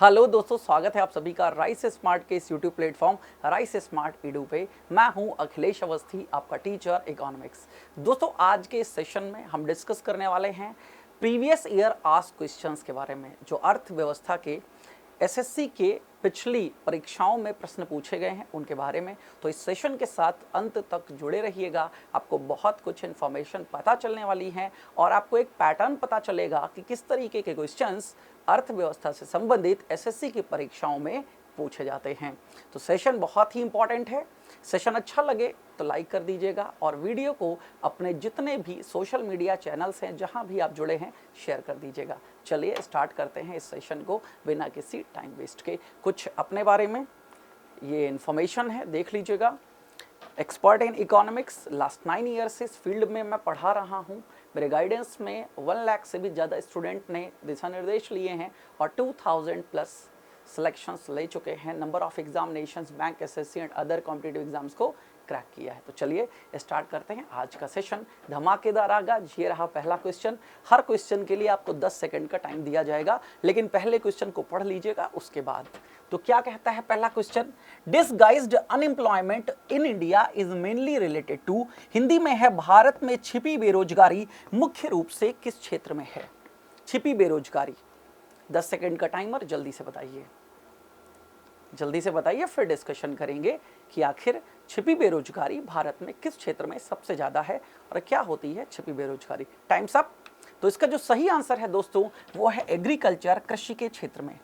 Hello दोस्तों, स्वागत है आप सभी का राइस स्मार्ट के इस YouTube platform rice smart Edu पे। मैं हूं अखिलेश अवस्थी, आपका टीचर इकोनॉमिक्स। दोस्तों, आज के इस सेशन में हम डिस्कस करने वाले हैं प्रीवियस ईयर आस्क्ड क्वेश्चंस के बारे में, जो अर्थव्यवस्था के एसएससी के पिछली परीक्षाओं में प्रश्न पूछे गए हैं उनके बारे में। तो इस सेशन के साथ अंत तक जुड़े रहिएगा, आपको बहुत कुछ इन्फॉर्मेशन पता चलने वाली है और आपको एक पैटर्न पता चलेगा कि किस तरीके के क्वेश्चंस अर्थव्यवस्था से संबंधित एसएससी की परीक्षाओं में पूछे जाते हैं। तो सेशन बहुत ही इंपॉर्टेंट है। सेशन अच्छा लगे तो लाइक कर दीजिएगा और वीडियो को अपने जितने भी सोशल मीडिया चैनल्स हैं जहां भी आप जुड़े हैं शेयर कर दीजिएगा। चलिए स्टार्ट करते हैं इस सेशन को बिना किसी टाइम वेस्ट के। कुछ अपने बारे में ये इन्फॉर्मेशन है, देख लीजिएगा। Expert in economics, last 9 years से इस फील्ड में मैं पढ़ा रहा हूँ। मेरे गाइडेंस में 1 लाख से भी ज़्यादा स्टूडेंट ने दिशा निर्देश लिए हैं और 2000 प्लस सिलेक्शंस ले चुके हैं। Number of examinations bank, SSC and other competitive exams को क्रैक किया है। तो चलिए स्टार्ट करते हैं आज का सेशन। धमाकेदार आगाज। ये रहा पहला क्वेश्चन। हर क्वेश्चन के लिए आपको 10 सेकंड का टाइम दिया जाएगा, लेकिन पहले क्वेश्चन को पढ़ लीजिएगा उसके बाद। तो क्या कहता है पहला question? Disguised unemployment in India is mainly related to, Hindi में है भारत में छिपी बेरोजगारी मुख्य रूप से किस क्षेत्र में है? छिपी बेरोजगारी। 10 सेकंड का टाइमर, जल्दी से बताइए, जल्दी से बताइए, फिर डिस्कशन करेंगे कि आखिर छिपी बेरोजगारी भारत में किस क्षेत्र में सबसे ज्यादा है और क्या होती है छिपी बेरोजगारी। Times up. तो इसका जो सही आंसर है दोस्तों वो है एग्रीकल्चर, कृषि के क्षेत्र में।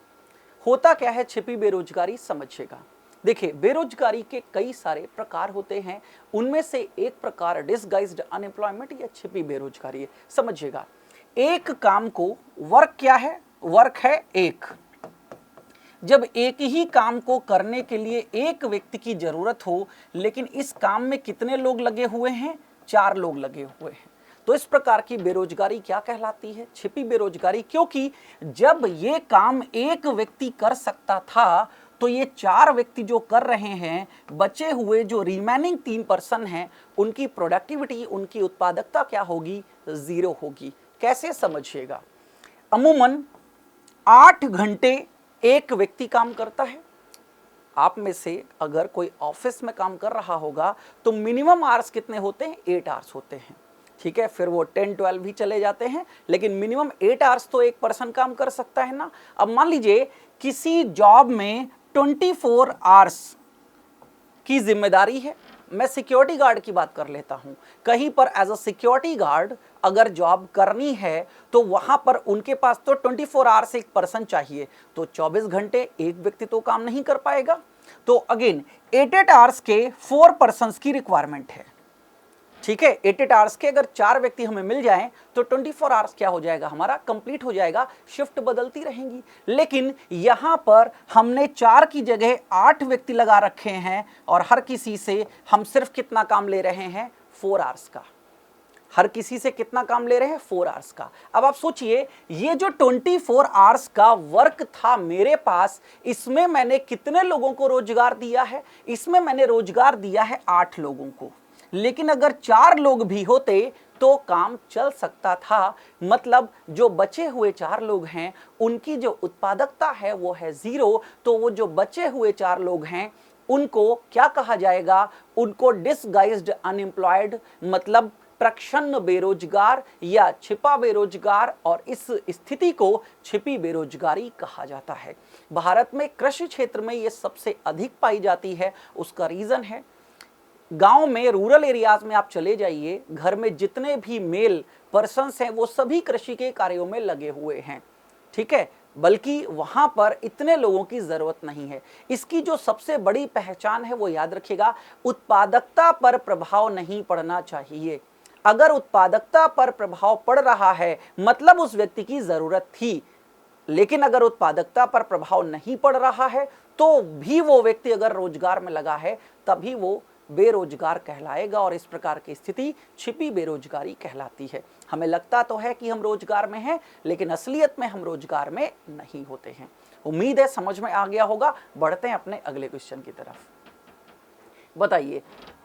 होता क्या है छिपी बेरोजगारी, समझिएगा। देखिए, बेरोजगारी के कई सारे प्रकार होते हैं, उनमें से एक प्रकार डिसगाइज्ड अनएम्प्लॉयमेंट या छिपी बेरोजगारी है। समझिएगा, एक काम को, वर्क क्या है? वर्क है एक। जब एक ही काम को करने के लिए एक व्यक्ति की जरूरत हो, लेकिन इस काम में कितने लोग लगे हुए हैं? 4 लोग लगे हुए हैं। तो इस प्रकार की बेरोजगारी क्या कहलाती है? छिपी बेरोजगारी। क्योंकि जब ये काम एक व्यक्ति कर सकता था तो ये 4 व्यक्ति जो कर रहे हैं, बचे हुए जो रिमेनिंग 3% हैं, उनकी प्रोडक्टिविटी, उनकी उत्पादकता क्या होगी? 0 होगी। कैसे? समझिएगा। अमूमन 8 घंटे एक व्यक्ति काम करता है। आप में से अगर कोई ऑफिस में काम कर रहा होगा तो मिनिमम आवर्स कितने होते हैं? 8 आवर्स होते हैं। ठीक है, फिर वो 10-12 भी चले जाते हैं, लेकिन मिनिमम 8 आवर्स तो एक पर्सन काम कर सकता है ना। अब मान लीजिए किसी जॉब में 24 आवर्स की जिम्मेदारी है। मैं सिक्योरिटी गार्ड की बात कर लेता हूं। कहीं पर एज अ सिक्योरिटी गार्ड अगर जॉब करनी है तो वहां पर उनके पास तो 24 आवर्स एक पर्सन चाहिए, तो 24 घंटे एक व्यक्ति तो काम नहीं कर पाएगा। तो अगेन 8 आवर्स के 4 पर्सन्स की रिक्वायरमेंट है। ठीक है, 8 आवर्स के अगर 4 व्यक्ति हमें मिल जाएं तो 24 आवर्स क्या हो जाएगा? हमारा कंप्लीट हो जाएगा। शिफ्ट बदलती रहेंगी, लेकिन यहां पर हमने 4 की जगह 8 व्यक्ति लगा रखे हैं और हर किसी से हम सिर्फ कितना काम ले रहे हैं? 4 आवर्स का। हर किसी से कितना काम ले रहे हैं? 4 आवर्स का। अब आप सोचिए, ये जो 24 आवर्स का वर्क था मेरे पास, इसमें मैंने कितने लोगों को रोजगार दिया है? इसमें मैंने रोजगार दिया है 8 लोगों को। लेकिन अगर 4 लोग भी होते तो काम चल सकता था। मतलब जो बचे हुए 4 लोग हैं उनकी जो उत्पादकता है वो है 0। तो वो जो बचे हुए 4 लोग हैं उनको क्या कहा जाएगा? उनको डिसगाइज्ड अनएम्प्लॉयड, मतलब प्रच्छन्न बेरोजगार या छिपा बेरोजगार, और इस स्थिति को छिपी बेरोजगारी कहा जाता है। भारत में कृषि क्षेत्र में ये सबसे अधिक पाई जाती है। उसका रीजन है, गांव में, रूरल एरियाज में आप चले जाइए, घर में जितने भी मेल पर्सन्स हैं वो सभी कृषि के कार्यों में लगे हुए हैं। ठीक है, बल्कि वहां पर इतने लोगों की जरूरत नहीं है। इसकी जो सबसे बड़ी पहचान है वो याद रखिएगा, उत्पादकता पर प्रभाव नहीं पड़ना चाहिए। अगर उत्पादकता पर प्रभाव पड़ रहा है मतलब उस व्यक्ति की जरूरत थी, लेकिन अगर उत्पादकता पर प्रभाव नहीं पड़ रहा है तो भी वो व्यक्ति अगर रोजगार में लगा है तभी वो बेरोजगार कहलाएगा, और इस प्रकार की स्थिति छिपी बेरोजगारी कहलाती है। हमें लगता तो है कि हम रोजगार में हैं, लेकिन असलियत में हम रोजगार में नहीं होते हैं। उम्मीद है समझ में आ गया होगा। बढ़ते हैं अपने अगले क्वेश्चन की तरफ। बताइए,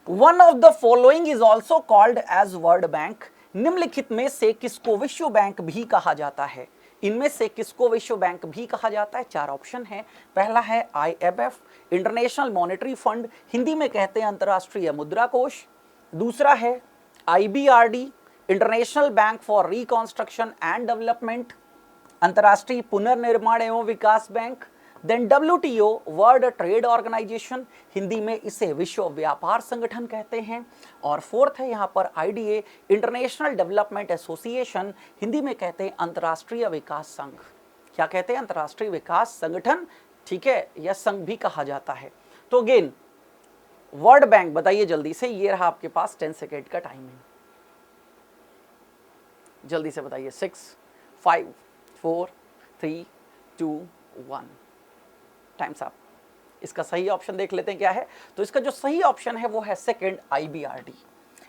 one of the following is also called as World Bank. निम्नलिखित में से किसको विश्व बैंक भी कहा जाता है? इनमें से किसको विश्व बैंक भी कहा जाता है? 4 ऑप्शन है। पहला है IMF, International Monetary Fund, Hindi में कहते हैं अंतर्राष्ट्रीय मुद्रा कोष। दूसरा है IBRD, International Bank for Reconstruction and Development, अंतर्राष्ट्रीय पुनर्निर्माण एवं विकास बैंक। Then WTO, World Trade Organisation, Hindi में इसे विश्व व्यापार संगठन कहते हैं। और फोर्थ है यहाँ पर IDA, international development association, Hindi में कहते हैं अंतर्राष्ट्रीय विकास संघ। क्या कहते हैं? अंतर्राष्ट्रीय विकास संगठन, ठीक है, या संघ भी कहा जाता है। तो अगेन वर्ल्ड बैंक बताइए जल्दी से, ये रहा आपके पास 10 सेकेंड का टाइमिंग, जल्दी से बताइए। 6, 5, 4, 3, 2, 1, टाइम्स अप। इसका सही ऑप्शन देख लेते हैं क्या है। तो इसका जो सही ऑप्शन है वो है सेकंड, IBRD।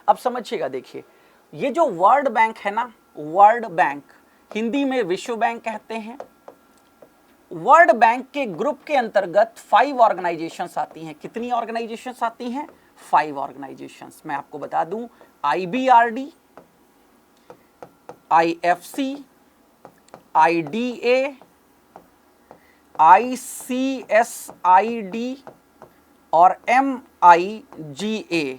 अब समझिएगा, देखिए ये जो वर्ल्ड बैंक है ना, वर्ल्ड बैंक हिंदी में विश्व बैंक कहते हैं। वर्ल्ड बैंक के ग्रुप के अंतर्गत 5 ऑर्गेनाइजेशंस आती हैं। कितनी ऑर्गेनाइजेशंस आती हैं? 5 ऑर्गेनाइजेशंस। मैं आपको बता दूं, IBRD, IFC, IDA, ICSID और MIGA,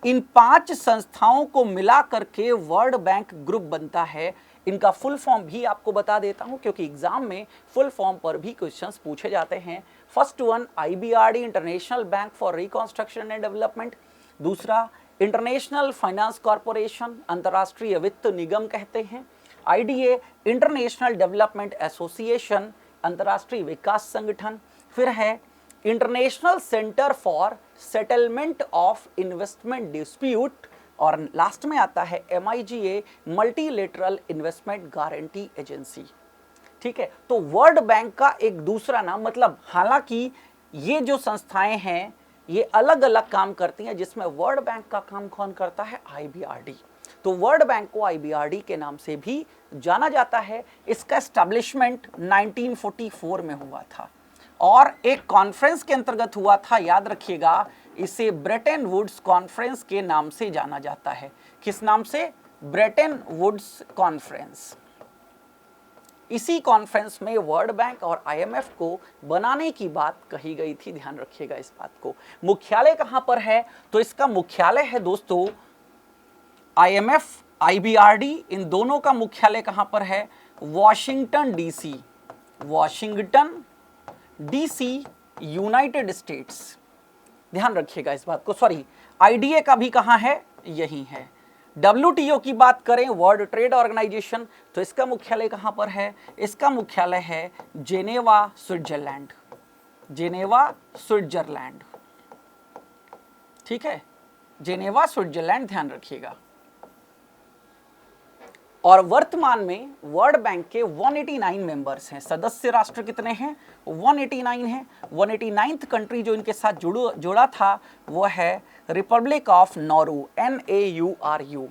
इन 5 संस्थाओं को मिला करके वर्ल्ड बैंक ग्रुप बनता है। इनका फुल फॉर्म भी आपको बता देता हूं, क्योंकि एग्जाम में फुल फॉर्म पर भी क्वेश्चंस पूछे जाते हैं। First one IBRD, International Bank for Reconstruction and development. दूसरा इंटरनेशनल फाइनेंस कॉरपोरेशन, अंतर्राष्ट्रीय वित्त निगम कहते हैं। IDA, इंटरनेशनल डेवलपमेंट एसोसिएशन, अंतर्राष्ट्रीय विकास संगठन। फिर है international centre for settlement of investment dispute. और लास्ट में आता है MIGA, multilateral investment guarantee agency. ठीक है, तो वर्ल्ड बैंक का एक दूसरा नाम, मतलब हालांकि ये जो संस्थाएं हैं ये अलग अलग काम करती हैं, जिसमें वर्ल्ड बैंक का काम कौन करता है? IBRD। तो वर्ल्ड बैंक को IBRD के नाम से भी जाना जाता है। इसका एस्टैब्लिशमेंट 1944 में हुआ था और एक कॉन्फ्रेंस के अंतर्गत हुआ था। याद रखिएगा, इसे ब्रेटन वुड्स कॉन्फ्रेंस के नाम से जाना जाता है। किस नाम से? Bretton Woods conference. इसी कॉन्फ्रेंस में वर्ल्ड बैंक और IMF को बनाने की बात कही गई थी। ध्यान रखिएगा इस बात को। मुख्यालय कहां पर है? तो इसका मुख्यालय है दोस्तों, IMF, IBRD, इन दोनों का मुख्यालय कहां पर है? Washington DC, Washington DC, United states. ध्यान रखिएगा इस बात को। सॉरी, IDA का भी कहां है? यही है। WTO की बात करें, वर्ल्ड ट्रेड ऑर्गेनाइजेशन, तो इसका मुख्यालय कहां पर है? इसका मुख्यालय है जेनेवा, स्विट्जरलैंड। जेनेवा, स्विट्जरलैंड, ठीक है, जेनेवा, स्विट्जरलैंड, ध्यान रखिएगा। और वर्तमान में वर्ल्ड बैंक के 189 मेंबर्स हैं। सदस्य राष्ट्र कितने हैं? 189 हैं। 189th कंट्री जो इनके साथ जुड़ा था वो है रिपब्लिक ऑफ नॉरू, NAURU।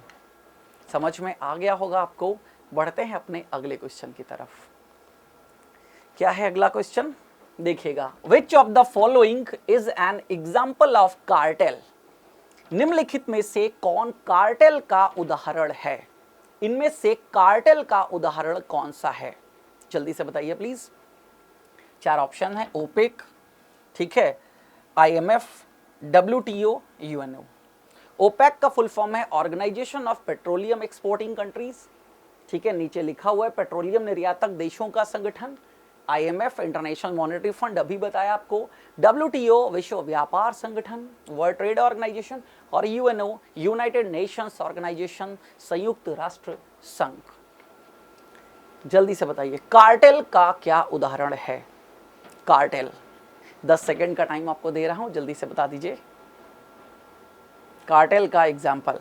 समझ में आ गया होगा आपको। बढ़ते हैं अपने अगले क्वेश्चन की तरफ। क्या है अगला क्वेश्चन? देखिएगा, which of the following is an example of cartel? निम्नलिखित में से कौन कार्टेल का उदाहरण है? इनमें से कार्टेल का उदाहरण कौन सा है? जल्दी से बताइए प्लीज। 4 ऑप्शन है। ओपेक, ठीक है, IMF, WTO, UNO। ओपेक का फुल फॉर्म है Organization of Petroleum Exporting Countries, ठीक है, नीचे लिखा हुआ है पेट्रोलियम निर्यातक देशों का संगठन। IMF, इंटरनेशनल मॉनेटरी फंड, अभी बताया आपको। WTO, विश्व व्यापार संगठन, वर्ल्ड ट्रेड ऑर्गेनाइजेशन, और UNO, यूनाइटेड नेशंस ऑर्गेनाइजेशन, संयुक्त राष्ट्र संघ। जल्दी से बताइए कार्टेल का क्या उदाहरण है? कार्टेल, 10 सेकंड का टाइम आपको दे रहा हूं, जल्दी से बता दीजिए कार्टेल का example.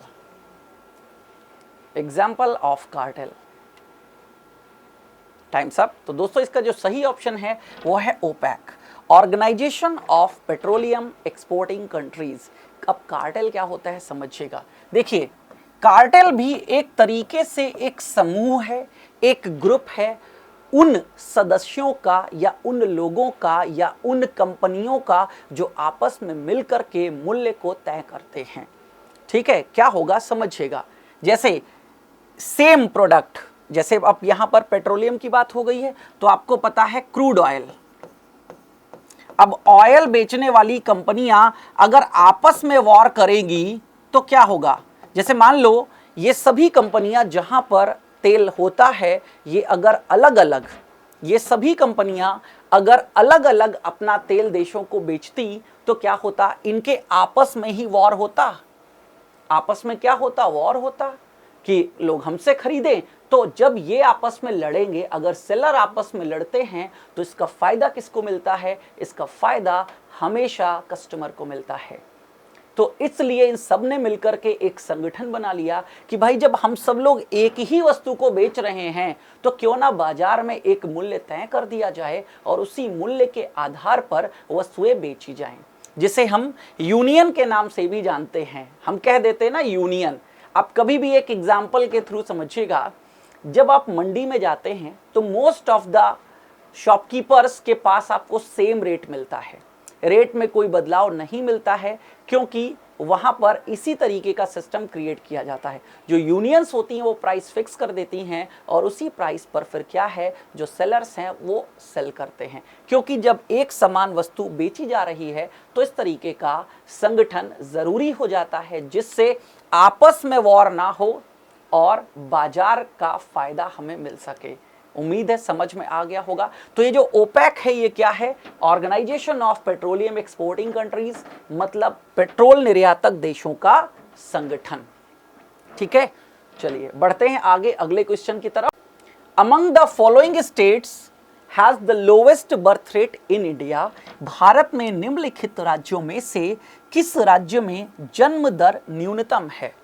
Example of cartel, time's up. तो दोस्तों इसका जो सही ऑप्शन है वो है OPEC, Organization of Petroleum Exporting Countries. अब कार्टेल क्या होता है समझिएगा। देखिए, कार्टेल भी एक तरीके से एक समूह है, एक ग्रुप है उन सदस्यों का या उन लोगों का या उन कंपनियों का जो आपस में मिलकर के मूल्य को तय करते हैं। ठीक है, क्या होगा समझिएगा। जैसे सेम प्रोडक्ट, जैसे अब यहां पर पेट्रोलियम की बात हो गई है तो आपको पता है क्रूड ऑयल। अब ऑयल बेचने वाली कंपनियां अगर आपस में वॉर करेंगी तो क्या होगा? जैसे मान लो ये सभी कंपनियां जहां पर तेल होता है, ये अगर अलग अलग, ये सभी कंपनियां अगर अलग अलग अपना तेल देशों को बेचती तो क्या होता? इनके आपस में ही वॉर होता। आपस में क्या होता? वॉर होता कि लोग हमसे खरीदें। तो जब ये आपस में लड़ेंगे, अगर सेलर आपस में लड़ते हैं तो इसका फायदा किसको मिलता है? इसका फायदा हमेशा कस्टमर को मिलता है। तो इसलिए इन सब ने मिलकर के एक संगठन बना लिया कि भाई जब हम सब लोग एक ही वस्तु को बेच रहे हैं तो क्यों ना बाजार में एक मूल्य तय कर दिया जाए और उसी मूल्य के आधार पर वस्तुएं बेची जाएं, जिसे हम यूनियन के नाम से भी जानते हैं। हम कह देते हैं ना यूनियन। आप कभी भी एक एग्जाम्पल के थ्रू समझिएगा, जब आप मंडी में जाते हैं तो मोस्ट ऑफ द शॉपकीपर्स के पास आपको सेम रेट मिलता है, रेट में कोई बदलाव नहीं मिलता है, क्योंकि वहां पर इसी तरीके का सिस्टम क्रिएट किया जाता है। जो यूनियंस होती हैं वो प्राइस फिक्स कर देती हैं और उसी प्राइस पर फिर क्या है, जो सेलर्स हैं वो सेल करते हैं। क्योंकि जब एक समान वस्तु बेची जा रही है तो इस तरीके का संगठन जरूरी हो जाता है, जिससे आपस में वॉर ना हो और बाजार का फायदा हमें मिल सके। उम्मीद है समझ में आ गया होगा। तो ये जो ओपेक है ये क्या है? Organization of Petroleum Exporting Countries, मतलब पेट्रोल निर्यातक देशों का संगठन। ठीक है, चलिए बढ़ते हैं आगे अगले क्वेश्चन की तरफ। Among the following states has the lowest birth rate in India. Bharat में निम्नलिखित राज्यों में से किस राज्य में जन्म दर न्यूनतम है?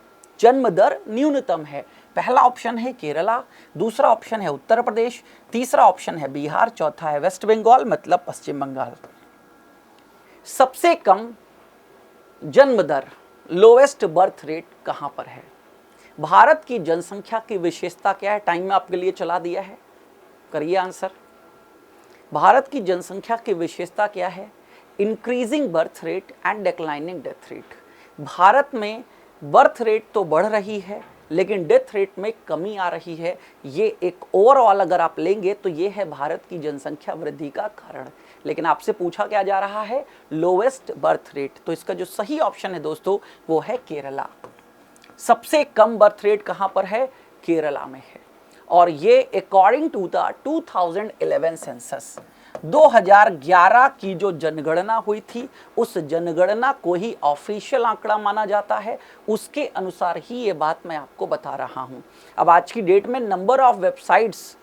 जन्म दर न्यूनतम है। पहला ऑप्शन है केरला, दूसरा ऑप्शन है उत्तर प्रदेश, तीसरा ऑप्शन है बिहार, चौथा है वेस्ट बंगाल मतलब पश्चिम बंगाल। सबसे कम जन्म दर, लोवेस्ट बर्थ रेट कहां पर है? भारत की जनसंख्या की विशेषता क्या है? टाइम में आपके लिए चला दिया है, करिए आंसर। भारत की जनसंख्या की विशेषता क्या है? Increasing birth rate and declining death rate. Bharat में बर्थ रेट तो बढ़ रही है लेकिन डेथ रेट में कमी आ रही है। ये एक ओवरऑल अगर आप लेंगे तो ये है भारत की जनसंख्या वृद्धि का कारण। लेकिन आपसे पूछा क्या जा रहा है? Lowest birth rate. तो इसका जो सही ऑप्शन है दोस्तों वो है केरला। सबसे कम बर्थ रेट कहां पर है? केरला में है। और ये अकॉर्डिंग टू द 2011 सेंसस, 2011 की जो जनगणना हुई थी उस जनगणना को ही ऑफिशियल आंकड़ा माना जाता है, उसके अनुसार ही ये बात मैं आपको बता रहा हूं। अब आज की डेट में नंबर ऑफ वेबसाइट्स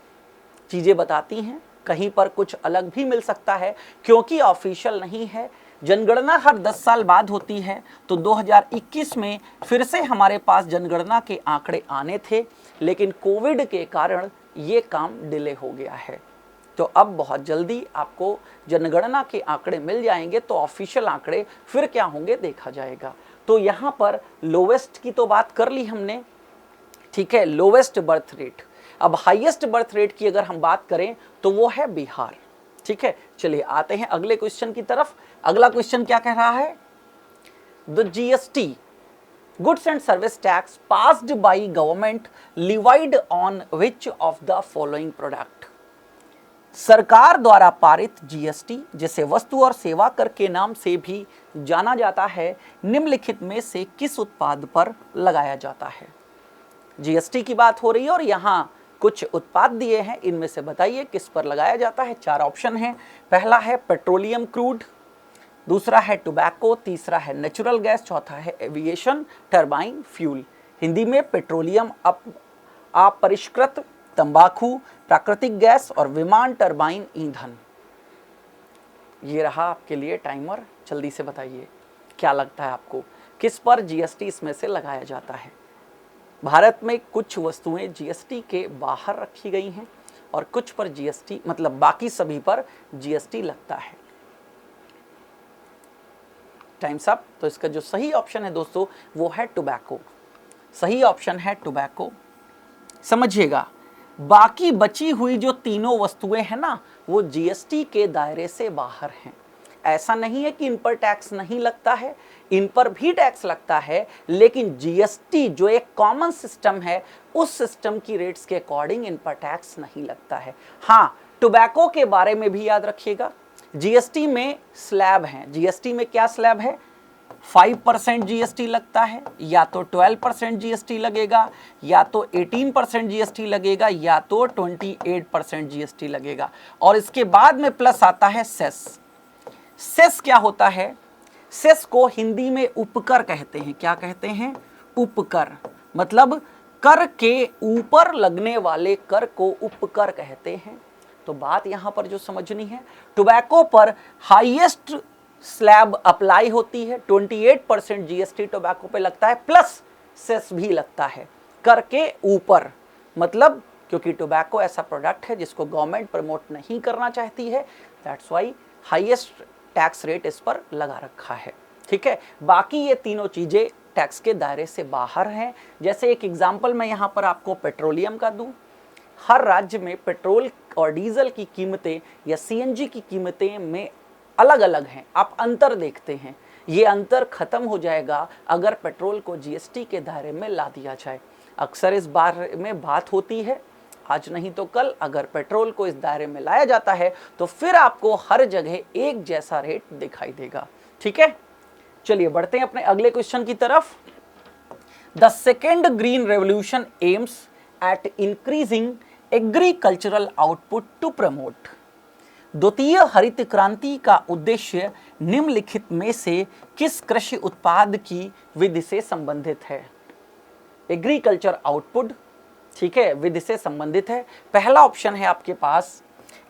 चीजें बताती हैं, कहीं पर कुछ अलग भी मिल सकता है क्योंकि ऑफिशियल नहीं है। जनगणना हर 10 साल बाद होती है, तो 2021 में फिर से हमारे पास जनगणना के आंकड़े आने थे, लेकिन कोविड के कारण ये काम डिले हो गया है। तो अब बहुत जल्दी आपको जनगणना के आंकड़े मिल जाएंगे, तो ऑफिशियल आंकड़े फिर क्या होंगे देखा जाएगा। तो यहाँ पर लोवेस्ट की तो बात कर ली हमने, ठीक है, लोवेस्ट बर्थ रेट। अब हाईएस्ट बर्थ रेट की अगर हम बात करें तो वो है बिहार। ठीक है, चलिए आते हैं अगले क्वेश्चन की तरफ। अगला क्वेश्चन क्या कह रहा है? The GST, goods and service tax passed by government levied on which of the following product. सरकार द्वारा पारित जीएसटी, जिसे वस्तु और सेवा कर के नाम से भी जाना जाता है, निम्नलिखित में से किस उत्पाद पर लगाया जाता है? जीएसटी की बात हो रही है और यहाँ कुछ उत्पाद दिए हैं, इनमें से बताइए किस पर लगाया जाता है। 4 ऑप्शन हैं। पहला है पेट्रोलियम क्रूड, दूसरा है टोबैको, तीसरा है नेचुरल गैस, चौथा है एविएशन टरबाइन फ्यूल। हिंदी में पेट्रोलियम, अपरिष्कृत तंबाकू, प्राकृतिक गैस और विमान टरबाइन ईंधन। ये रहा आपके लिए टाइमर, जल्दी से बताइए क्या लगता है आपको किस पर जीएसटी इसमें से लगाया जाता है। भारत में कुछ वस्तुएं जीएसटी के बाहर रखी गई हैं और कुछ पर जीएसटी, मतलब बाकी सभी पर जीएसटी लगता है। Time's up. तो इसका जो सही ऑप्शन है दोस्तों वो है टोबैको। सही ऑप्शन है टोबैको। समझिएगा, बाकी बची हुई जो तीनों वस्तुएं हैं ना वो जीएसटी के दायरे से बाहर हैं। ऐसा नहीं है कि इन पर टैक्स नहीं लगता है, इन पर भी टैक्स लगता है, लेकिन जीएसटी जो एक कॉमन सिस्टम है उस सिस्टम की रेट्स के अकॉर्डिंग इन पर टैक्स नहीं लगता है। हाँ, टोबैको के बारे में भी याद रखिएगा, जीएसटी में स्लैब है। जीएसटी में क्या स्लैब है? 5% जीएसटी लगता है, या तो 12% जीएसटी लगेगा, या तो 18% जीएसटी लगेगा, या तो 28% जीएसटी लगेगा। और इसके बाद में प्लस आता है सेस। सेस क्या होता है? सेस को हिंदी में उपकर कहते हैं। क्या कहते हैं? उपकर। मतलब कर के ऊपर लगने वाले कर को उपकर कहते हैं। तो बात यहां पर जो समझनी है, टोबैको पर हाईएस्ट स्लैब अप्लाई होती है, 28% जीएसटी टोबैको पे लगता है, प्लस सेस भी लगता है कर के ऊपर। मतलब क्योंकि टोबैको ऐसा प्रोडक्ट है जिसको गवर्नमेंट प्रमोट नहीं करना चाहती है, that's why highest tax rate इस पर लगा रखा है। ठीक है, बाकी ये तीनों चीजें टैक्स के दायरे से बाहर हैं। जैसे एक एग्जांपल मैं यहाँ पर आपको पेट्रोलियम का दूं, हर राज्य में पेट्रोल और डीजल की कीमतें या सीएनजी की कीमतें में अलग अलग हैं। आप अंतर देखते हैं, ये अंतर खत्म हो जाएगा अगर पेट्रोल को जीएसटी के दायरे में ला दिया जाए। अक्सर इस बारे में बात होती है, आज नहीं तो कल अगर पेट्रोल को इस दायरे में लाया जाता है तो फिर आपको हर जगह एक जैसा रेट दिखाई देगा। ठीक है, चलिए बढ़ते हैं अपने अगले क्वेश्चन की तरफ। The second green revolution aims at increasing agricultural output to promote. द्वितीय हरित क्रांति का उद्देश्य निम्नलिखित में से किस कृषि उत्पाद की विधि से संबंधित है? एग्रीकल्चर आउटपुट, ठीक है, विधि से संबंधित है। पहला ऑप्शन है आपके पास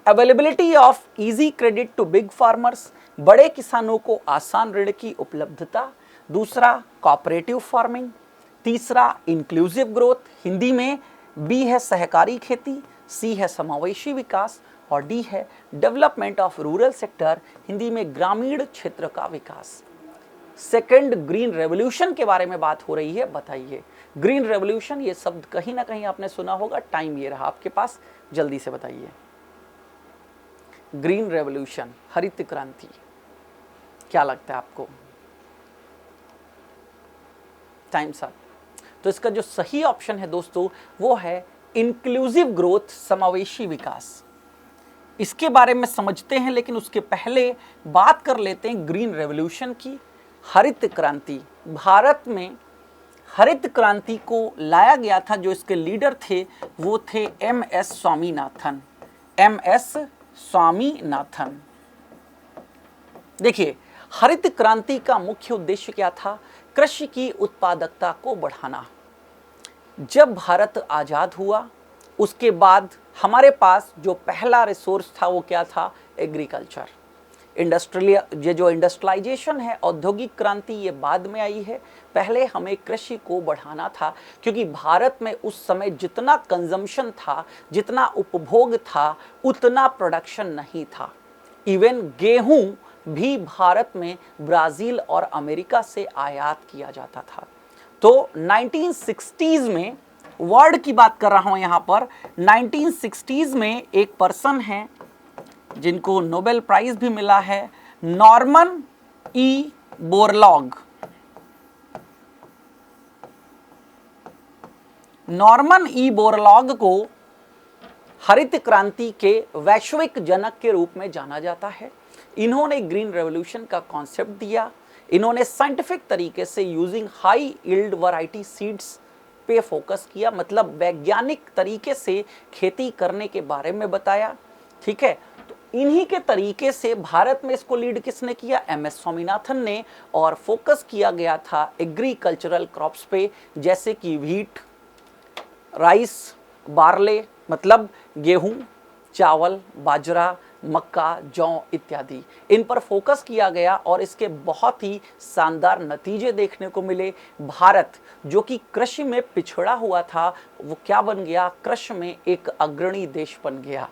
availability of easy credit to big farmers, बड़े किसानों को आसान ऋण की उपलब्धता। दूसरा कोऑपरेटिव फार्मिंग। तीसरा इंक्लूसिव ग्रोथ, हिंदी में बी है सहकारी खेती, सी है समावेशी विकास, और डी है development of rural sector, Hindi में ग्रामीण क्षेत्र का विकास। सेकेंड ग्रीन रेवोल्यूशन के बारे में बात हो रही है, बताइए। ग्रीन रेवोल्यूशन ये शब्द कहीं ना कहीं आपने सुना होगा, टाइम ये रहा आपके पास, जल्दी से बताइए। ग्रीन रेवोल्यूशन, हरित क्रांति, क्या लगता है आपको? टाइम साथ। तो इसका जो सही ऑप्शन है दोस्तों वो है इंक्लूसिव ग्रोथ, समावेशी विकास। इसके बारे में समझते हैं, लेकिन उसके पहले बात कर लेते हैं ग्रीन रेवोल्यूशन की। हरित क्रांति, भारत में हरित क्रांति को लाया गया था, जो इसके लीडर थे वो थे एमएस स्वामीनाथन। एमएस स्वामीनाथन। देखिए, हरित क्रांति का मुख्य उद्देश्य क्या था? कृषि की उत्पादकता को बढ़ाना। जब भारत आजाद हुआ उसके बाद हमारे पास जो पहला रिसोर्स था वो क्या था? एग्रीकल्चर। ये जो इंडस्ट्रियलाइजेशन है, औद्योगिक क्रांति, ये बाद में आई है। पहले हमें कृषि को बढ़ाना था, क्योंकि भारत में उस समय जितना कंजम्पशन था, जितना उपभोग था, उतना प्रोडक्शन नहीं था। इवन गेहूं भी भारत में ब्राजील और अमेरिका से आयात किया जाता था। तो 1960s में, वर्ड की बात कर रहा हूं यहां पर, 1960s में एक पर्सन है जिनको नोबेल प्राइज भी मिला है, Norman E Borlaug. Norman E Borlaug को हरित क्रांति के वैश्विक जनक के रूप में जाना जाता है। इन्होंने ग्रीन रेवोल्यूशन का कॉन्सेप्ट दिया। इन्होंने साइंटिफिक तरीके से using high yield variety seeds पे फोकस किया, मतलब वैज्ञानिक तरीके से खेती करने के बारे में बताया। ठीक है, तो इन्हीं के तरीके से भारत में इसको लीड किसने किया? एमएस स्वामीनाथन ने। और फोकस किया गया था एग्रीकल्चरल क्रॉप्स पे, जैसे कि व्हीट, राइस, बार्ले, मतलब गेहूं, चावल, बाजरा, मक्का, जौ इत्यादि, इन पर फोकस किया गया और इसके बहुत ही शानदार नतीजे देखने को मिले। भारत जो कि कृषि में पिछड़ा हुआ था, वो क्या बन गया? कृषि में एक अग्रणी देश बन गया।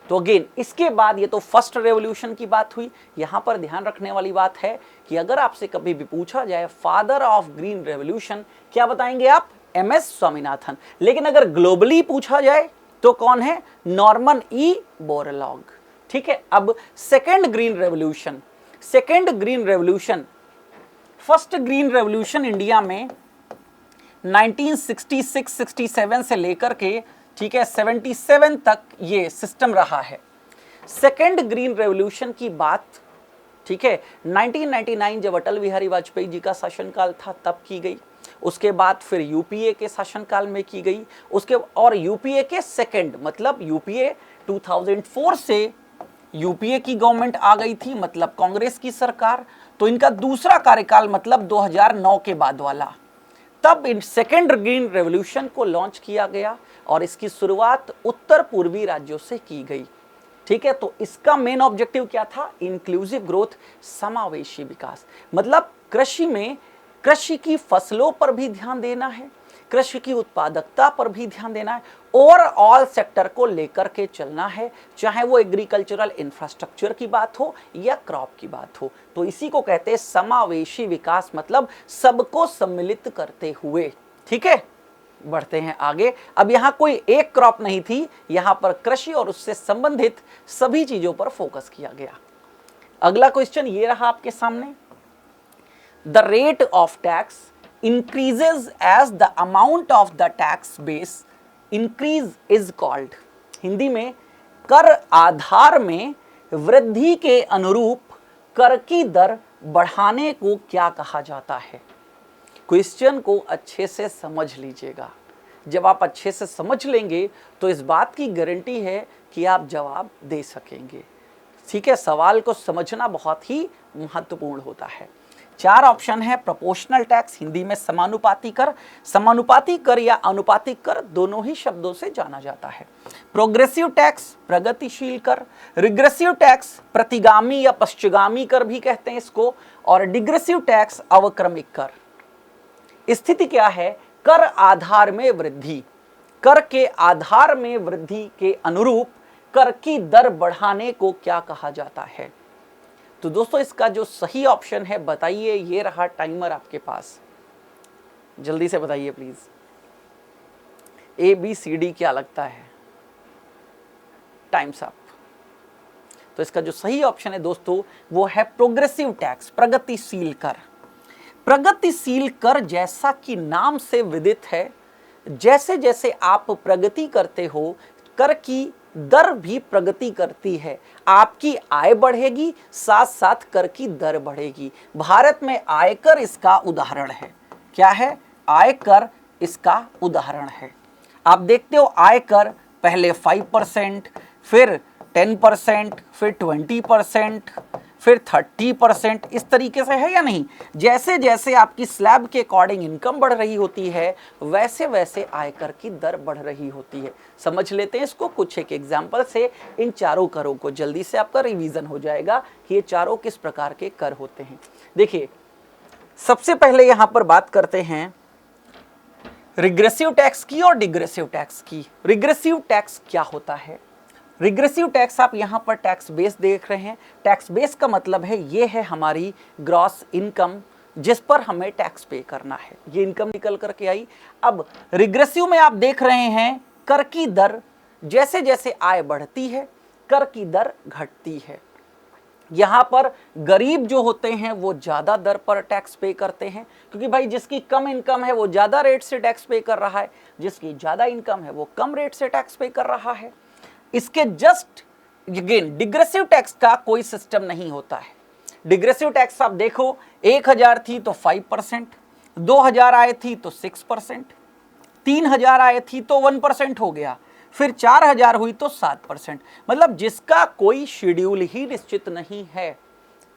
तो अगेन, इसके बाद ये तो फर्स्ट रेवोल्यूशन की बात हुई। यहां पर ध्यान रखने वाली बात है कि अगर आपसे कभी भी पूछा जाए फादर ऑफ ग्रीन रेवोल्यूशन, क्या बताएंगे आप? एमएस स्वामीनाथन। लेकिन अगर ग्लोबली पूछा जाए तो कौन है? Norman E Borlaug. ठीक है, अब second green revolution. Second green revolution, first green revolution India में 1966-67 से लेकर के, ठीक है, 77 तक ये सिस्टम रहा है। सेकेंड ग्रीन रेवोल्यूशन की बात, ठीक है, 1999 जब अटल बिहारी वाजपेयी जी का शासनकाल था तब की गई। उसके बाद फिर यूपीए के शासनकाल में की गई। उसके और यूपीए के सेकेंड, मतलब यूपीए 2004 से यूपीए की गवर्नमेंट आ गई थी, मतलब कांग्रेस की सरकार, तो इनका दूसरा कार्यकाल मतलब 2009 के बाद वाला, तब इन सेकेंड ग्रीन रेवोल्यूशन को लॉन्च किया गया और इसकी शुरुआत उत्तर पूर्वी राज्यों से की गई। ठीक है, तो इसका मेन ऑब्जेक्टिव क्या था? इंक्लूसिव ग्रोथ, समावेशी विकास। मतलब कृषि में कृषि की फसलों पर भी ध्यान देना है, कृषि की उत्पादकता पर भी ध्यान देना है, ओवरऑल सेक्टर को लेकर के चलना है, चाहे वो एग्रीकल्चरल इंफ्रास्ट्रक्चर की बात हो या क्रॉप की बात हो। तो इसी को कहते हैं समावेशी विकास, मतलब सबको सम्मिलित करते हुए। ठीक है, बढ़ते हैं आगे। अब यहाँ कोई एक क्रॉप नहीं थी, यहाँ पर कृषि और उससे संबंधित सभी चीजों पर फोकस किया गया। अगला क्वेश्चन ये रहा आपके सामने, the rate of tax increases as the amount of the tax base increase is called। Hindi में कर आधार में वृद्धि के अनुरूप कर की दर बढ़ाने को क्या कहा जाता है? क्वेश्चन को अच्छे से समझ लीजिएगा। जब आप अच्छे से समझ लेंगे तो इस बात की गारंटी है कि आप जवाब दे सकेंगे। ठीक है, सवाल को समझना बहुत ही महत्वपूर्ण होता है। चार ऑप्शन है। प्रोपोर्शनल टैक्स, हिंदी में समानुपाती कर, समानुपाती कर या अनुपातिक कर दोनों ही शब्दों से जाना जाता है। प्रोग्रेसिव टैक्स, प्रगतिशील कर। रिग्रेसिव टैक्स, प्रतिगामी या पश्चिगामी कर भी कहते हैं इसको। और डिग्रेसिव टैक्स, अवक्रमिक कर। स्थिति क्या है? कर आधार में वृद्धि, कर के आधार में वृद्धि के अनुरूप कर की दर बढ़ाने को क्या कहा जाता है? तो दोस्तों इसका जो सही ऑप्शन है बताइए। ये रहा टाइमर आपके पास, जल्दी से बताइए please. A B C D क्या लगता है? Time's up. तो इसका जो सही ऑप्शन है दोस्तों वो है प्रोग्रेसिव टैक्स, प्रगतिशील कर। प्रगतिशील कर जैसा कि नाम से विदित है, जैसे जैसे आप प्रगति करते हो कर की दर भी प्रगति करती है। आपकी आय बढ़ेगी, साथ साथ कर की दर बढ़ेगी। भारत में आयकर इसका उदाहरण है। क्या है? आयकर इसका उदाहरण है। आप देखते हो आयकर पहले 5%, फिर 10%, फिर 20%, फिर 30%, इस तरीके से है या नहीं? जैसे जैसे आपकी स्लैब के अकॉर्डिंग इनकम बढ़ रही होती है वैसे वैसे आयकर की दर बढ़ रही होती है। समझ लेते हैं इसको कुछ एक एग्जाम्पल से। इन चारों करों को जल्दी से आपका रिवीजन हो जाएगा कि ये चारों किस प्रकार के कर होते हैं। देखिए, सबसे पहले यहां पर बात करते हैं रिग्रेसिव टैक्स की और डिग्रेसिव टैक्स की। रिग्रेसिव टैक्स क्या होता है? रिग्रेसिव टैक्स, आप यहाँ पर टैक्स बेस देख रहे हैं। टैक्स बेस का मतलब है ये है हमारी ग्रॉस इनकम जिस पर हमें टैक्स पे करना है। ये इनकम निकल करके आई। अब रिग्रेसिव में आप देख रहे हैं कर की दर, जैसे जैसे आय बढ़ती है कर की दर घटती है। यहाँ पर गरीब जो होते हैं वो ज़्यादा दर पर टैक्स पे करते हैं, क्योंकि भाई जिसकी कम इनकम है वो ज़्यादा रेट से टैक्स पे कर रहा है, जिसकी ज़्यादा इनकम है वो कम रेट से टैक्स पे कर रहा है। इसके जस्ट अगेन डिग्रेसिव टैक्स का कोई सिस्टम नहीं होता है। डिग्रेसिव टैक्स आप देखो, 1000 थी तो 5%, 2000 आए थी तो 6%, 3000 आए थी तो 1% हो गया, फिर 4000 हुई तो 7%। मतलब जिसका कोई शेड्यूल ही निश्चित नहीं है,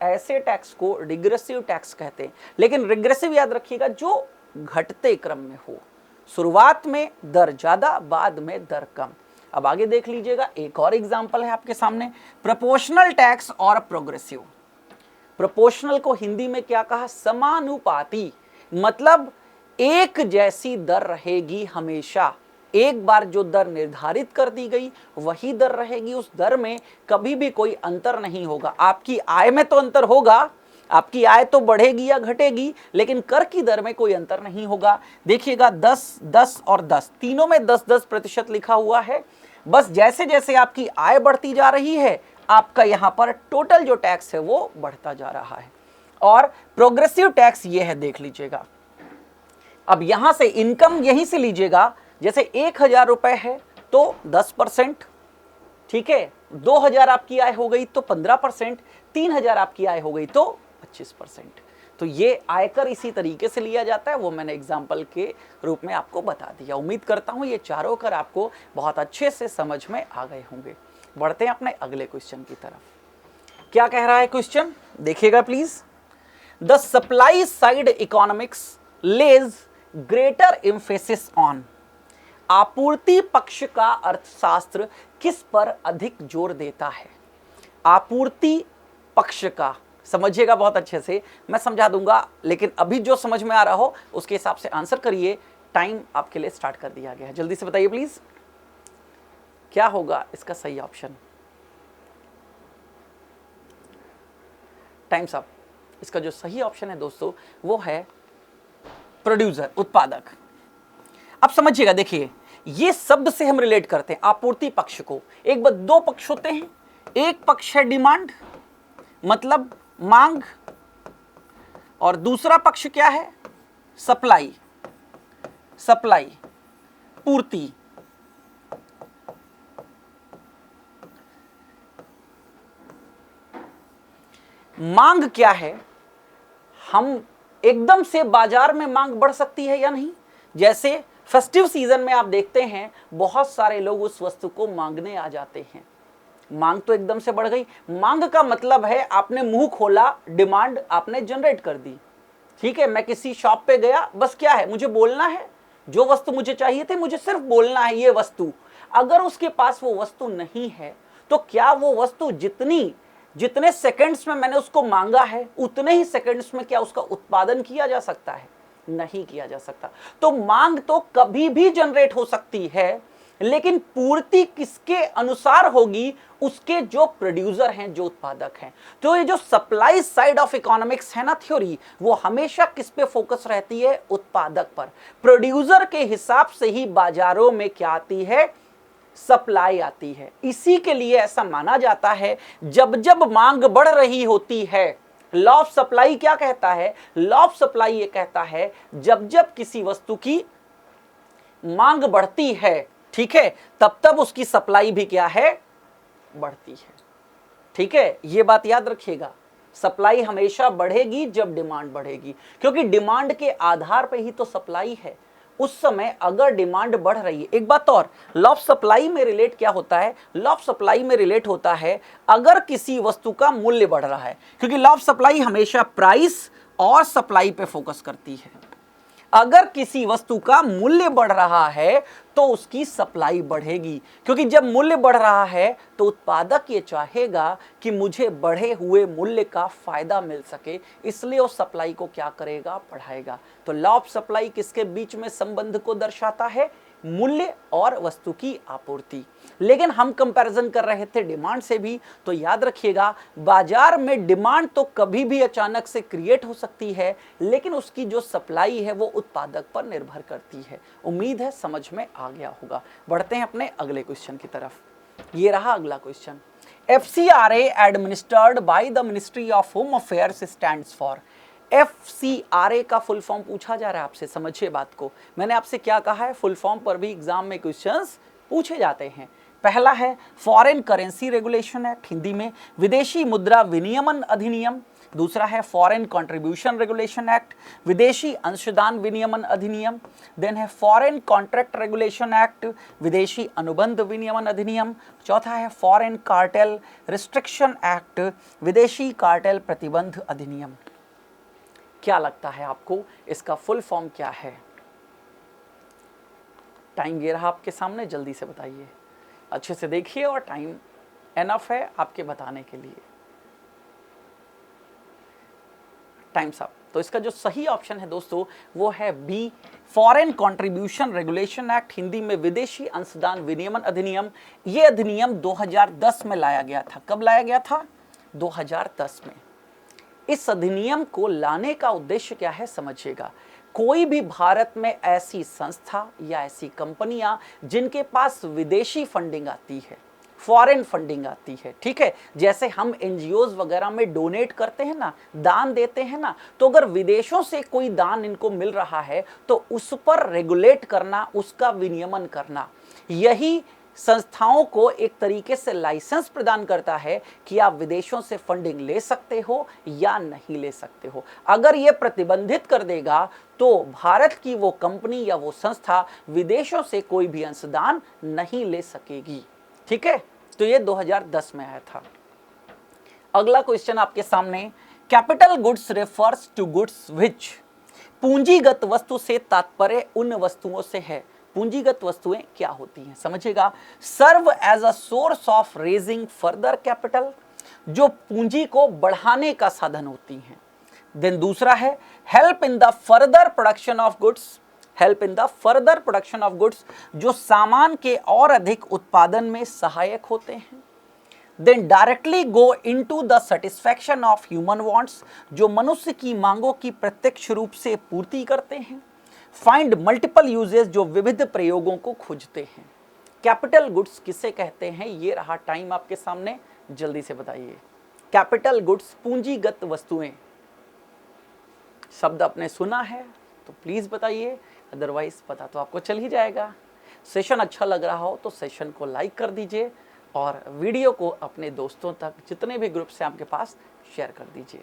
ऐसे टैक्स को डिग्रेसिव टैक्स कहते हैं। लेकिन रिग्रेसिव याद रखिएगा जो घटते क्रम में हो, शुरुआत में दर ज्यादा, बाद में दर कम। अब आगे देख लीजिएगा, एक और एग्जांपल है आपके सामने, प्रोपोर्शनल टैक्स और प्रोग्रेसिव। प्रोपोर्शनल को हिंदी में क्या कहा? समानुपाती। मतलब एक जैसी दर रहेगी हमेशा। एक बार जो दर निर्धारित कर दी गई वही दर रहेगी, उस दर में कभी भी कोई अंतर नहीं होगा। आपकी आय में तो अंतर होगा, आपकी आय तो बढ़ेगी या घटेगी, लेकिन कर की दर में कोई अंतर नहीं होगा। देखिएगा 10, 10 और 10 तीनों में 10-10% लिखा हुआ है। बस जैसे जैसे आपकी आय बढ़ती जा रही है आपका यहां पर टोटल जो टैक्स है वो बढ़ता जा रहा है। और प्रोग्रेसिव टैक्स ये है, देख लीजिएगा। अब यहां से इनकम यहीं से लीजिएगा, जैसे 1,000 रुपए है तो 10%, ठीक है, 2,000 आपकी आय हो गई तो 15%, 3,000 आपकी आय हो गई तो 25%। तो ये आयकर इसी तरीके से लिया जाता है, वो मैंने एग्जाम्पल के रूप में आपको बता दिया। उम्मीद करता हूं ये चारों कर आपको बहुत अच्छे से समझ में आ गए होंगे। बढ़ते हैं अपने अगले क्वेश्चन की तरफ। क्या कह रहा है क्वेश्चन, देखिएगा please. The supply side economics lays greater emphasis on. आपूर्ति पक्ष का अर्थशास्त्र किस पर अधिक जोर देता है? आपूर्ति पक्ष का, समझिएगा बहुत अच्छे से, मैं समझा दूंगा, लेकिन अभी जो समझ में आ रहा हो उसके हिसाब से आंसर करिए। टाइम आपके लिए स्टार्ट कर दिया गया है, जल्दी से बताइए प्लीज क्या होगा इसका सही ऑप्शन। Times up. इसका जो सही ऑप्शन है दोस्तों वो है प्रोड्यूसर, उत्पादक। अब समझिएगा, देखिए ये शब्द से हम रिलेट करते हैं आपूर्ति पक्ष को। एक बार दो पक्ष होते हैं, एक पक्ष है डिमांड मतलब मांग, और दूसरा पक्ष क्या है? सप्लाई, सप्लाई पूर्ति। मांग क्या है? हम एकदम से बाजार में मांग बढ़ सकती है या नहीं। जैसे फेस्टिव सीजन में आप देखते हैं बहुत सारे लोग उस वस्तु को मांगने आ जाते हैं, मांग तो एकदम से बढ़ गई। मांग का मतलब है आपने मुंह खोला, डिमांड आपने जनरेट कर दी, ठीक है। मैं किसी शॉप पे गया, बस क्या है, मुझे बोलना है जो वस्तु मुझे चाहिए थी, मुझे सिर्फ बोलना है ये वस्तु। अगर उसके पास वो वस्तु नहीं है तो क्या वो वस्तु जितने सेकंड्स में मैंने उसको मांगा है उतने ही सेकंड्स में क्या उसका उत्पादन किया जा सकता है? नहीं किया जा सकता। तो मांग तो कभी भी जनरेट हो सकती है, लेकिन पूर्ति किसके अनुसार होगी? उसके जो प्रोड्यूसर हैं, जो उत्पादक हैं। तो ये जो सप्लाई साइड ऑफ इकोनॉमिक्स है ना थ्योरी, वो हमेशा किस पे फोकस रहती है? उत्पादक पर। प्रोड्यूसर के हिसाब से ही बाजारों में क्या आती है? सप्लाई आती है। इसी के लिए ऐसा माना जाता है जब जब मांग बढ़ रही होती है, लॉ ऑफ सप्लाई क्या कहता है? लॉ ऑफ सप्लाई ये कहता है जब जब किसी वस्तु की मांग बढ़ती है, ठीक है, तब तब उसकी सप्लाई भी क्या है? बढ़ती है, ठीक है। ये बात याद रखिएगा, सप्लाई हमेशा बढ़ेगी जब डिमांड बढ़ेगी, क्योंकि डिमांड के आधार पर ही तो सप्लाई है। उस समय अगर डिमांड बढ़ रही है, एक बात और, लॉ ऑफ सप्लाई में रिलेट क्या होता है? लॉ ऑफ सप्लाई में रिलेट होता है अगर किसी वस्तु का मूल्य बढ़ रहा है, क्योंकि लॉ ऑफ सप्लाई हमेशा प्राइस और सप्लाई पे फोकस करती है। अगर किसी वस्तु का मूल्य बढ़ रहा है तो उसकी सप्लाई बढ़ेगी, क्योंकि जब मूल्य बढ़ रहा है तो उत्पादक ये चाहेगा कि मुझे बढ़े हुए मूल्य का फायदा मिल सके, इसलिए वो सप्लाई को क्या करेगा? बढ़ाएगा। तो लॉ ऑफ सप्लाई किसके बीच में संबंध को दर्शाता है? मूल्य और वस्तु की आपूर्ति। लेकिन हम कंपैरिजन कर रहे थे डिमांड से भी, तो याद रखिएगा बाजार में डिमांड तो कभी भी अचानक से क्रिएट हो सकती है, लेकिन उसकी जो सप्लाई है वो उत्पादक पर निर्भर करती है। उम्मीद है समझ में आ गया होगा। बढ़ते हैं अपने अगले क्वेश्चन की तरफ। ये रहा अगला question. FCRA administered by the ministry of home affairs stands for. FCRA का फुल फॉर्म पूछा जा रहा है आपसे, समझिए बात को। मैंने आपसे क्या कहा है, फुल फॉर्म पर भी एग्जाम में क्वेश्चंस पूछे जाते हैं। पहला है foreign currency regulation Act, Hindi में विदेशी मुद्रा विनियमन अधिनियम। दूसरा है फॉरेन कंट्रीब्यूशन रेगुलेशन एक्ट, विदेशी अंशदान विनियमन अधिनियम। देन है फॉरेन कॉन्ट्रैक्ट रेगुलेशन एक्ट, विदेशी अनुबंध विनियमन अधिनियम। चौथा है फॉरेन कार्टेल रिस्ट्रिक्शन एक्ट, विदेशी कार्टेल प्रतिबंध अधिनियम। क्या लगता है आपको इसका फुल फॉर्म क्या है? टाइम ये रहा आपके सामने, जल्दी से बताइए। अच्छे से देखिए और टाइम एनफ है आपके बताने के लिए। Time's up. तो इसका जो सही ऑप्शन है दोस्तों वो है B, Foreign Contribution Regulation Act, Hindi में विदेशी अंशदान विनियमन अधिनियम। ये अधिनियम 2010 में लाया गया था। कब लाया गया था? 2010 में। इस अधिनियम को लाने का उद्देश्य क्या है समझिएगा। कोई भी भारत में ऐसी संस्था या ऐसी कंपनियां जिनके पास विदेशी फंडिंग आती है, फॉरेन फंडिंग आती है, ठीक है। जैसे हम एनजीओज वगैरह में डोनेट करते हैं ना, दान देते हैं ना, तो अगर विदेशों से कोई दान इनको मिल रहा है तो उस पर रेगुलेट करना, उसका विनियमन करना, यही संस्थाओं को एक तरीके से लाइसेंस प्रदान करता है कि आप विदेशों से फंडिंग ले सकते हो या नहीं ले सकते हो। अगर यह प्रतिबंधित कर देगा तो भारत की वो कंपनी या वो संस्था विदेशों से कोई भी अंशदान नहीं ले सकेगी, ठीक है। तो ये 2010 में आया था। अगला क्वेश्चन आपके सामने, capital goods refers to goods which, पूंजीगत वस्तु से तात्पर्य उन वस्तुओं से है। पूंजीगत वस्तुएं क्या होती हैं समझिएगा, serve as a source of raising further capital, जो पूंजी को बढ़ाने का साधन होती हैं। देन दूसरा है help in the further production of goods, help in the further production of goods, जो सामान के और अधिक उत्पादन में सहायक होते हैं। Then directly go into the satisfaction of human wants, जो मनुष्य की मांगों की प्रत्यक्ष रूप से पूर्ति करते हैं। फाइंड मल्टीपल यूजेस, जो विविध प्रयोगों को खोजते हैं। कैपिटल गुड्स किसे कहते हैं, ये रहा टाइम आपके सामने, जल्दी से बताइए। कैपिटल गुड्स पूंजीगत वस्तुएं, शब्द आपने सुना है तो प्लीज बताइए, अदरवाइज पता तो आपको चल ही जाएगा। सेशन अच्छा लग रहा हो तो सेशन को लाइक कर दीजिए और वीडियो को अपने दोस्तों तक, जितने भी ग्रुप से आपके पास, शेयर कर दीजिए,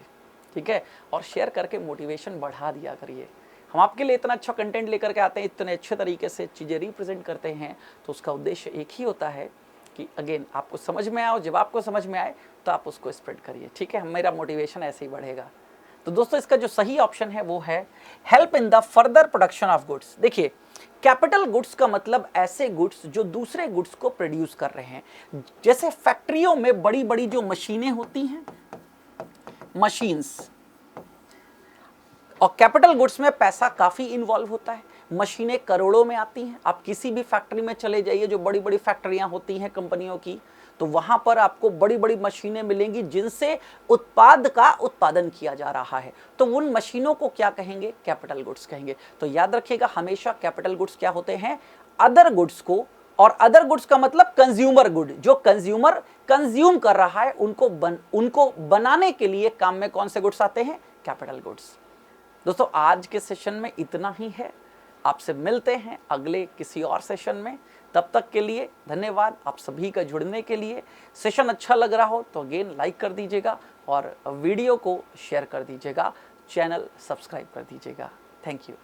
ठीक है। और शेयर करके मोटिवेशन बढ़ा दिया करिए। हम आपके लिए इतना अच्छा कंटेंट लेकर के आते हैं, इतने अच्छे तरीके से चीज़ें रिप्रेजेंट करते हैं, तो उसका उद्देश्य एक ही होता है कि अगेन आपको समझ में आए, और जब आपको समझ में आए तो आप उसको स्प्रेड करिए, ठीक है। मेरा मोटिवेशन ऐसे ही बढ़ेगा। तो दोस्तों इसका जो सही ऑप्शन है वो है help in the further production of goods. देखिए कैपिटल गुड्स का मतलब ऐसे गुड्स जो दूसरे गुड्स को प्रोड्यूस कर रहे हैं। जैसे फैक्ट्रियों में बड़ी बड़ी जो मशीनें होती हैं, मशीन्स, और कैपिटल गुड्स में पैसा काफ़ी इन्वॉल्व होता है, मशीनें करोड़ों में आती हैं। आप किसी भी फैक्ट्री में चले जाइए, जो बड़ी बड़ी फैक्ट्रियां होती हैं कंपनियों की, तो वहां पर आपको बड़ी बड़ी मशीनें मिलेंगी जिनसे उत्पाद का उत्पादन किया जा रहा है। तो उन मशीनों को क्या कहेंगे, कैपिटल गुड्स कहेंगे। तो याद रखिएगा हमेशा कैपिटल गुड्स क्या होते हैं, अदर गुड्स को, और अदर गुड्स का मतलब कंज्यूमर गुड, जो कंज्यूमर कंज्यूम कर रहा है उनको बनाने के लिए काम में कौन से गुड्स आते हैं, कैपिटल गुड्स। दोस्तों आज के सेशन में इतना ही है, आपसे मिलते हैं अगले किसी और सेशन में। तब तक के लिए धन्यवाद आप सभी का जुड़ने के लिए। सेशन अच्छा लग रहा हो तो अगेन लाइक कर दीजिएगा और वीडियो को शेयर कर दीजिएगा, चैनल सब्सक्राइब कर दीजिएगा। Thank you.